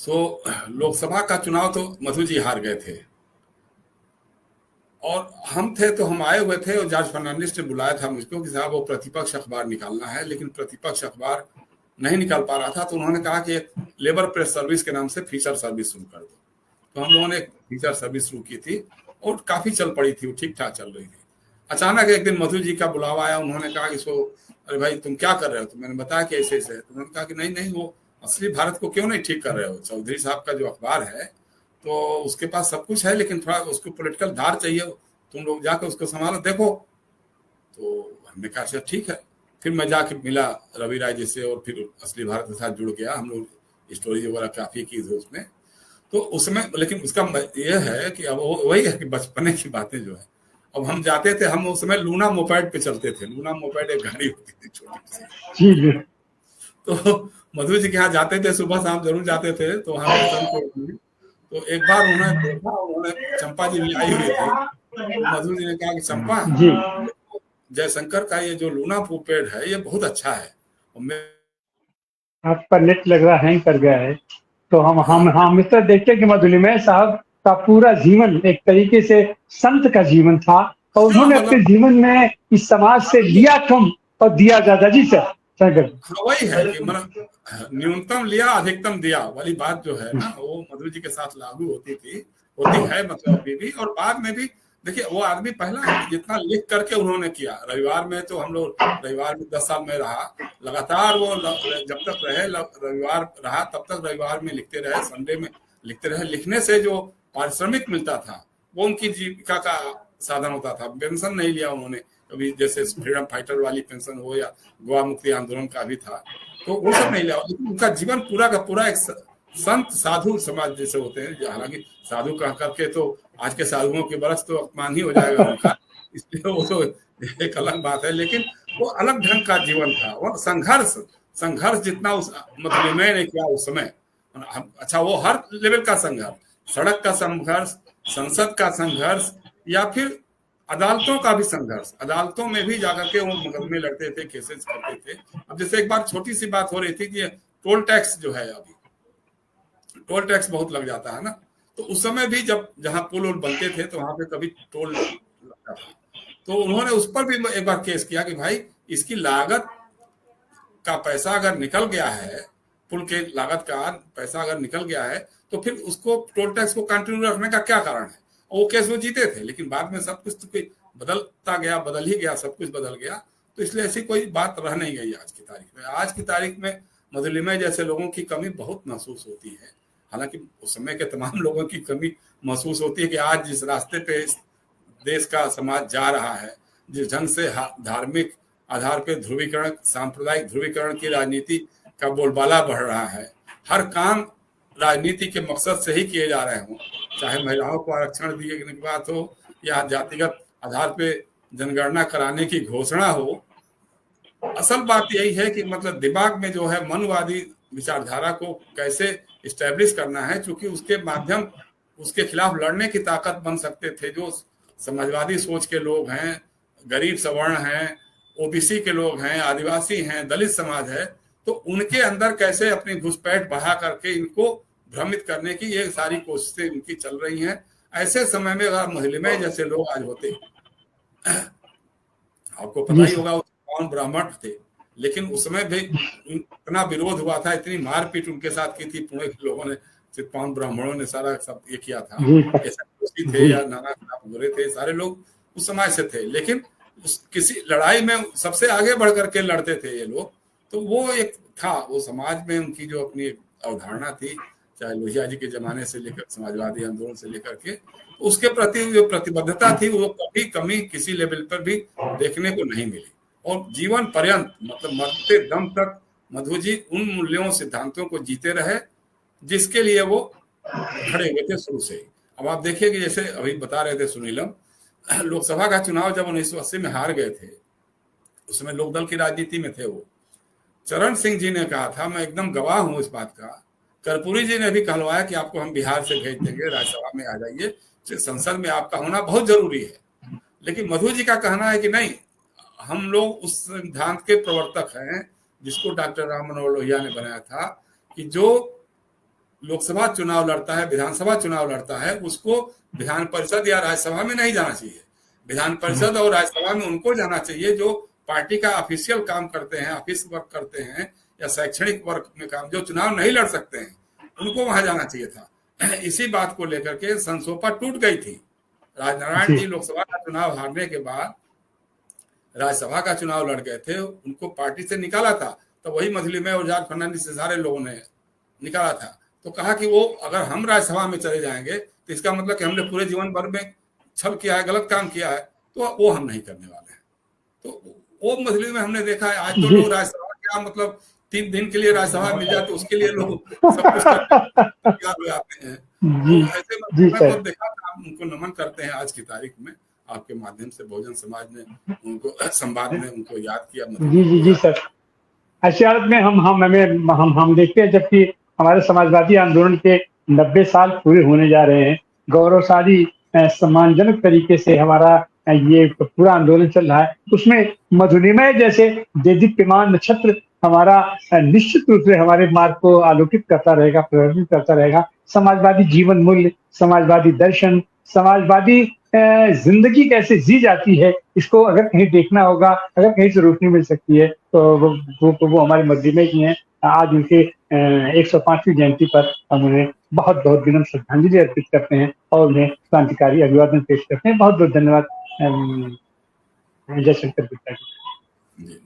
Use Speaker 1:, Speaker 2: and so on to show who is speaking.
Speaker 1: सो लोकसभा का चुनाव तो मधु जी हार गए थे और हम थे तो हम आए हुए थे और जॉर्ज फर्नांडिस ने बुलाया था मुझको कि साहब वो प्रतिपक्ष अखबार निकालना है, लेकिन प्रतिपक्ष अखबार नहीं निकाल पा रहा था। तो उन्होंने कहा कि एक लेबर प्रेस सर्विस के नाम से फीचर सर्विस शुरू कर दो। तो हम लोगों ने एक फीचर सर्विस शुरू की थी और काफी चल पड़ी थी, वो ठीक ठाक चल रही थी। अचानक एक दिन मधु जी का बुलावा आया, उन्होंने कहा कि इसको, अरे भाई तुम क्या कर रहे हो? तो मैंने बताया कि ऐसे ऐसे है। तो उन्होंने कहा कि नहीं नहीं, वो असली भारत को क्यों नहीं ठीक कर रहे हो? चौधरी साहब का जो अखबार है तो उसके पास सब कुछ है, लेकिन थोड़ा उसको पॉलिटिकल धार चाहिए, तुम लोग जाकर उसको संभालो, देखो। तो हमने कहा अच्छा ठीक है। फिर मैं जाके मिला रवि राय जी से और फिर असली भारत के साथ जुड़ गया। हम लोग स्टोरी वगैरह काफी की थी उसमें। तो उसमें लेकिन उसका यह है कि अब वही है कि बचपने की बातें जो है, अब हम जाते थे, हम उस समय लूना मोपेड पे चलते थे। लूना मोपेड एक गाड़ी होती थी छोटी सी। तो मधु जी के यहाँ जाते थे, सुबह शाम जरूर जाते थे। तो वहां तो एक बार उन्होंने देखा, उन्होंने, चंपा जी भी आई हुई थी। तो मधु जी ने कहा कि चंपा, जयशंकर का ये जो लूना मोपेड है ये बहुत अच्छा है।
Speaker 2: आपका नेट लग रहा हैंग कर गया है। तो हम इस तरह देखते हैं कि मधुलिमय साहब का पूरा जीवन एक तरीके से संत का जीवन था और उन्होंने अपने जीवन में इस समाज से लिया कम और दिया ज्यादा। जी सर।
Speaker 1: वही है कि न्यूनतम लिया अधिकतम दिया वाली बात जो है ना, वो मधु जी के साथ लागू होती थी, होती है मतलब अभी भी। और बाद में भी देखिए, वो आदमी पहला जितना लिख करके उन्होंने किया। रविवार में तो हम लोग, रविवार में 10 साल में रहा लगातार, वो जब तक रहे रविवार रहा तब तक रविवार में लिखते रहे, संडे में लिखते रहे। लिखने से जो पारिश्रमिक मिलता था वो उनकी जीविका का साधन होता था। पेंशन नहीं लिया उन्होंने कभी, जैसे फ्रीडम फाइटर वाली पेंशन हो या गोवा मुक्ति आंदोलन का भी था, तो वो सब नहीं लिया। लेकिन उनका जीवन पूरा का पूरा एक संत साधु समाज जैसे होते हैं। हालांकि साधु कह करके तो आज के साधुओं के बरस तो अपमान ही हो जाएगा उनका, इसलिए वो तो एक अलग बात है। लेकिन वो अलग ढंग का जीवन था। वो संघर्ष जितना उस मधुलिमय ने किया उस समय, अच्छा वो हर लेवल का संघर्ष, सड़क का संघर्ष, संसद का संघर्ष, या फिर अदालतों का भी संघर्ष। अदालतों में भी जाकर के वो मुकदमे लड़ते थे, केसेस करते थे। अब जैसे एक बार छोटी सी बात हो रही थी कि टोल टैक्स जो है, अभी टोल टैक्स बहुत लग जाता है ना, तो उस समय भी जब जहां पुल बनते थे तो वहां पे कभी टोल लगता था। तो उन्होंने उस पर भी एक बार केस किया कि भाई इसकी लागत का पैसा अगर निकल गया है, पुल के लागत का पैसा अगर निकल गया है, तो फिर उसको टोल टैक्स को कंटिन्यू रखने का क्या कारण है? वो केस वो जीते थे, लेकिन बाद में सब कुछ तो बदलता गया, बदल ही गया, सब कुछ बदल गया। तो इसलिए ऐसी कोई बात रह नहीं गई आज की तारीख में। आज की तारीख में मधुलिमय जैसे लोगों की कमी बहुत महसूस होती है। हालांकि उस समय के तमाम लोगों की कमी महसूस होती है कि आज जिस रास्ते पे देश का समाज जा रहा है, जिस ढंग से धार्मिक आधार पे ध्रुवीकरण, सांप्रदायिक ध्रुवीकरण की राजनीति का बोलबाला बढ़ रहा है, हर काम राजनीति के मकसद से ही किए जा रहे हों, चाहे महिलाओं को आरक्षण दिए की बात हो या जातिगत आधार पे जनगणना कराने की घोषणा हो। असल बात यही है कि मतलब दिमाग में जो है मनवादी विचारधारा को कैसे इस्टेब्लिश करना है, क्योंकि उसके माध्यम उसके खिलाफ लड़ने की ताकत बन सकते थे जो समाजवादी सोच के लोग हैं, गरीब सवर्ण हैं, ओबीसी के लोग हैं, आदिवासी हैं, दलित समाज है। तो उनके अंदर कैसे अपनी घुसपैठ बढ़ा करके इनको भ्रमित करने की ये सारी कोशिशें उनकी चल रही हैं। ऐसे समय में अगर मधुलिमय जैसे लोग आज होते, आपको पता ही होगा कौन ब्राह्मण थे, लेकिन उसमें भी इतना विरोध हुआ था, इतनी मारपीट उनके साथ की थी पुणे के लोगों ने, चित्पावन ब्राह्मणों ने सारा सब ये किया था। ऐसा थे या नाना बुरे थे, सारे लोग उस समय से थे। लेकिन किसी लड़ाई में सबसे आगे बढ़ करके लड़ते थे ये लोग। तो वो एक था, वो समाज में उनकी जो अपनी अवधारणा थी, चाहे लोहिया जी के जमाने से लेकर समाजवादी आंदोलन से लेकर के, उसके प्रति जो प्रतिबद्धता थी वो कभी कमी किसी लेवल पर भी देखने को नहीं मिली। और जीवन पर्यंत मतलब मरते दम तक मधु जी उन मूल्यों सिद्धांतों को जीते रहे जिसके लिए वो खड़े हुए थे शुरू से ही। अब आप देखिए कि जैसे अभी बता रहे थे सुनीलम, लोकसभा का चुनाव जब 1980 में हार गए थे, उसमें लोकदल की राजनीति में थे वो। चरण सिंह जी ने कहा था, मैं एकदम गवाह हूं इस बात का, कर्पूरी जी ने भी कहलवाया कि आपको हम बिहार से भेज देंगे, राज्यसभा में आ जाइए, संसद में आपका होना बहुत जरूरी है। लेकिन मधु जी का कहना है कि नहीं, हम लोग उस सिद्धांत के प्रवर्तक हैं जिसको डॉक्टर राम मनोहर लोहिया ने बनाया था, कि जो लोकसभा चुनाव लड़ता है, विधानसभा चुनाव लड़ता है, उसको विधान परिषद या राज्यसभा में नहीं जाना चाहिए। विधान परिषद और राज्यसभा में उनको जाना चाहिए जो पार्टी का ऑफिशियल काम करते हैं, ऑफिस वर्क करते हैं या शैक्षणिक वर्क में काम, जो चुनाव नहीं लड़ सकते हैं, उनको वहां जाना चाहिए था। इसी बात को लेकर के संसोपा टूट गई थी। राजनारायण जी लोकसभा का चुनाव हारने के बाद राज्यसभा का चुनाव लड़ गए थे, उनको पार्टी से निकाला था। तो वही मधुलिमय और जॉर्ज फर्नांडिस से सारे लोगों ने निकाला था। तो कहा कि वो अगर हम राज्यसभा में चले जाएंगे तो इसका मतलब कि हमने पूरे जीवन भर में छल किया है, गलत काम किया है, तो वो हम नहीं करने वाले हैं। तो वो मजलिस में हमने देखा है, आज तो लोग राज्यसभा क्या मतलब 3 दिन के लिए राज्यसभा मिल जाए तो उसके लिए लोग सब कुछ तैयार हो जाते हैं। तो ऐसे मैं तो देखा था, उनको नमन करते हैं आज की तारीख में। आपके माध्यम से बहुजन समाज ने उनको संवाद में उनको याद किया।
Speaker 2: जी सर। ऐसी हालत में हम देखते हैं, जबकि हमारे समाजवादी आंदोलन के 90 साल पूरे होने जा रहे हैं, गौरवशाली सम्मानजनक तरीके से हमारा ये पूरा आंदोलन चल रहा है, उसमें मधुलिमय जैसे देदीप्यमान नक्षत्र हमारा निश्चित रूप से हमारे मार्ग को आलोकित करता रहेगा, प्रभावित करता रहेगा। समाजवादी जीवन मूल्य, समाजवादी दर्शन, समाजवादी जिंदगी कैसे जी जाती है, इसको अगर कहीं देखना होगा, अगर कहीं से रोशनी मिल सकती है तो वो हमारे मधुलिमय जी हैं। आज उनके 105वीं जयंती पर हम उन्हें बहुत बहुत विनम्र श्रद्धांजलि अर्पित करते हैं और उन्हें क्रांतिकारी अभिवादन पेश करते हैं। बहुत बहुत धन्यवाद जयशंकर गुप्ता जी।